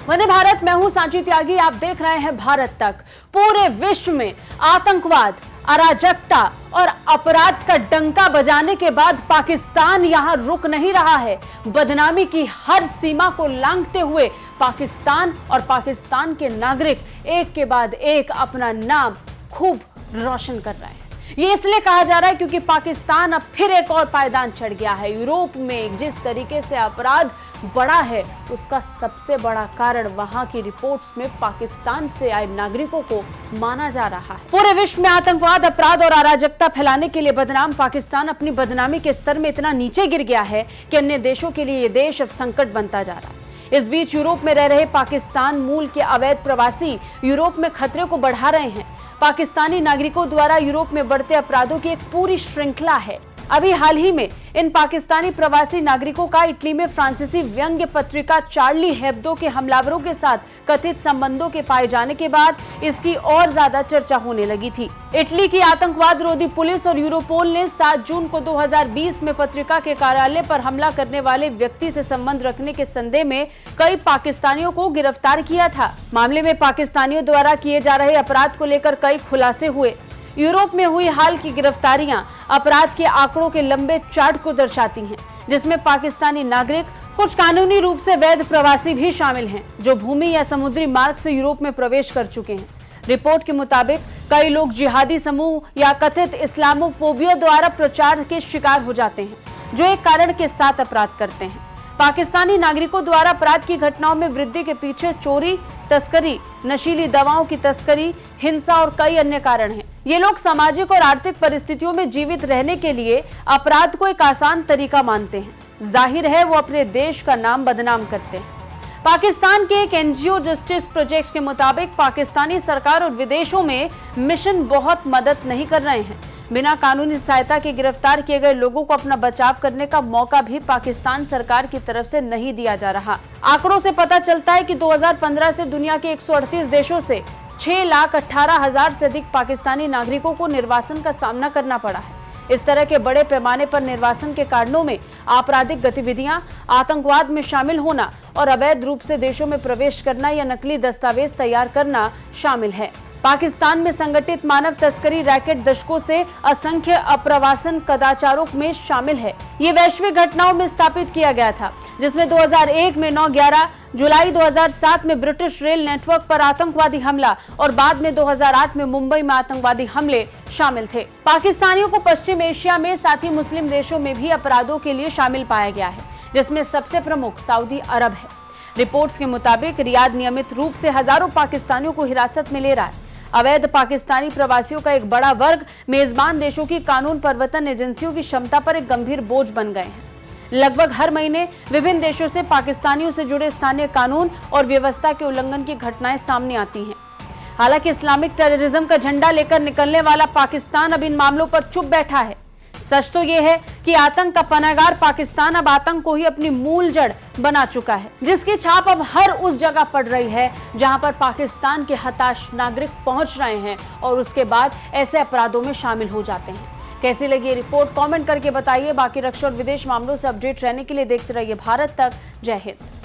वंदे भारत, मैं हूं सांची त्यागी। आप देख रहे हैं भारत तक। पूरे विश्व में आतंकवाद, अराजकता और अपराध का डंका बजाने के बाद पाकिस्तान यहां रुक नहीं रहा है। बदनामी की हर सीमा को लांघते हुए पाकिस्तान और पाकिस्तान के नागरिक एक के बाद एक अपना नाम खूब रोशन कर रहे हैं। ये इसलिए कहा जा रहा है क्योंकि पाकिस्तान अब फिर एक और पायदान चढ़ गया है। यूरोप में जिस तरीके से अपराध बढ़ा है, उसका सबसे बड़ा कारण वहां की रिपोर्ट्स में पाकिस्तान से आए नागरिकों को माना जा रहा है। पूरे विश्व में आतंकवाद, अपराध और अराजकता फैलाने के लिए बदनाम पाकिस्तान अपनी बदनामी के स्तर में इतना नीचे गिर गया है कि अन्य देशों के लिए ये देश अब संकट बनता जा रहा है। इस बीच यूरोप में रह रहे पाकिस्तान मूल के अवैध प्रवासी यूरोप में खतरे को बढ़ा रहे हैं। पाकिस्तानी नागरिकों द्वारा यूरोप में बढ़ते अपराधों की एक पूरी श्रृंखला है। अभी हाल ही में इन पाकिस्तानी प्रवासी नागरिकों का इटली में फ्रांसीसी व्यंग्य पत्रिका चार्ली हेब्दो के हमलावरों के साथ कथित संबंधों के पाए जाने के बाद इसकी और ज्यादा चर्चा होने लगी थी। इटली की आतंकवाद रोधी पुलिस और यूरोपोल ने 7 जून को 2020 में पत्रिका के कार्यालय पर हमला करने वाले व्यक्ति से संबंध रखने के संदेह में कई पाकिस्तानियों को गिरफ्तार किया था। मामले में पाकिस्तानियों द्वारा किए जा रहे अपराध को लेकर कई खुलासे हुए। यूरोप में हुई हाल की गिरफ्तारियां अपराध के आंकड़ों के लंबे चार्ट को दर्शाती हैं, जिसमें पाकिस्तानी नागरिक, कुछ कानूनी रूप से वैध प्रवासी भी शामिल हैं, जो भूमि या समुद्री मार्ग से यूरोप में प्रवेश कर चुके हैं। रिपोर्ट के मुताबिक कई लोग जिहादी समूह या कथित इस्लामोफोबिया द्वारा प्रचार के शिकार हो जाते हैं, जो एक कारण के साथ अपराध करते हैं। पाकिस्तानी नागरिकों द्वारा अपराध की घटनाओं में वृद्धि के पीछे चोरी, तस्करी, नशीली दवाओं की तस्करी, हिंसा और कई अन्य कारण हैं। ये लोग सामाजिक और आर्थिक परिस्थितियों में जीवित रहने के लिए अपराध को एक आसान तरीका मानते हैं। जाहिर है वो अपने देश का नाम बदनाम करते हैं। पाकिस्तान के एक एनजीओ जस्टिस प्रोजेक्ट के मुताबिक पाकिस्तानी सरकार और विदेशों में मिशन बहुत मदद नहीं कर रहे हैं। बिना कानूनी सहायता के गिरफ्तार किए गए लोगों को अपना बचाव करने का मौका भी पाकिस्तान सरकार की तरफ से नहीं दिया जा रहा। आंकड़ों से पता चलता है कि 2015 से दुनिया के 138 देशों से 6,18,000 से अधिक पाकिस्तानी नागरिकों को निर्वासन का सामना करना पड़ा है। इस तरह के बड़े पैमाने पर निर्वासन के कारणों में आपराधिक गतिविधियां, आतंकवाद में शामिल होना और अवैध रूप से देशों में प्रवेश करना या नकली दस्तावेज तैयार करना शामिल है। पाकिस्तान में संगठित मानव तस्करी रैकेट दशकों से असंख्य अप्रवासन कदाचारों में शामिल है। ये वैश्विक घटनाओं में स्थापित किया गया था, जिसमें 2001 में 9/11, जुलाई 2007 में ब्रिटिश रेल नेटवर्क पर आतंकवादी हमला और बाद में 2008 में मुंबई में आतंकवादी हमले शामिल थे। पाकिस्तानियों को पश्चिम एशिया में, साथ ही मुस्लिम देशों में भी अपराधों के लिए शामिल पाया गया है, जिसमें सबसे प्रमुख सऊदी अरब है। रिपोर्ट्स के मुताबिक रियाद नियमित रूप से हजारों पाकिस्तानियों को हिरासत में ले रहा है। अवैध पाकिस्तानी प्रवासियों का एक बड़ा वर्ग मेजबान देशों की कानून प्रवर्तन एजेंसियों की क्षमता पर एक गंभीर बोझ बन गए हैं। लगभग हर महीने विभिन्न देशों से पाकिस्तानियों से जुड़े स्थानीय कानून और व्यवस्था के उल्लंघन की घटनाएं सामने आती हैं। हालांकि इस्लामिक टेररिज्म का झंडा लेकर निकलने वाला पाकिस्तान अब इन मामलों पर चुप बैठा है। सच तो यह है कि आतंक का पनाहगार पाकिस्तान अब आतंक को ही अपनी मूल जड़ बना चुका है, जिसकी छाप अब हर उस जगह पड़ रही है जहां पर पाकिस्तान के हताश नागरिक पहुंच रहे हैं और उसके बाद ऐसे अपराधों में शामिल हो जाते हैं। कैसी लगी ये रिपोर्ट कमेंट करके बताइए। बाकी रक्षा और विदेश मामलों से अपडेट रहने के लिए देखते रहिए भारत तक। जय हिंद।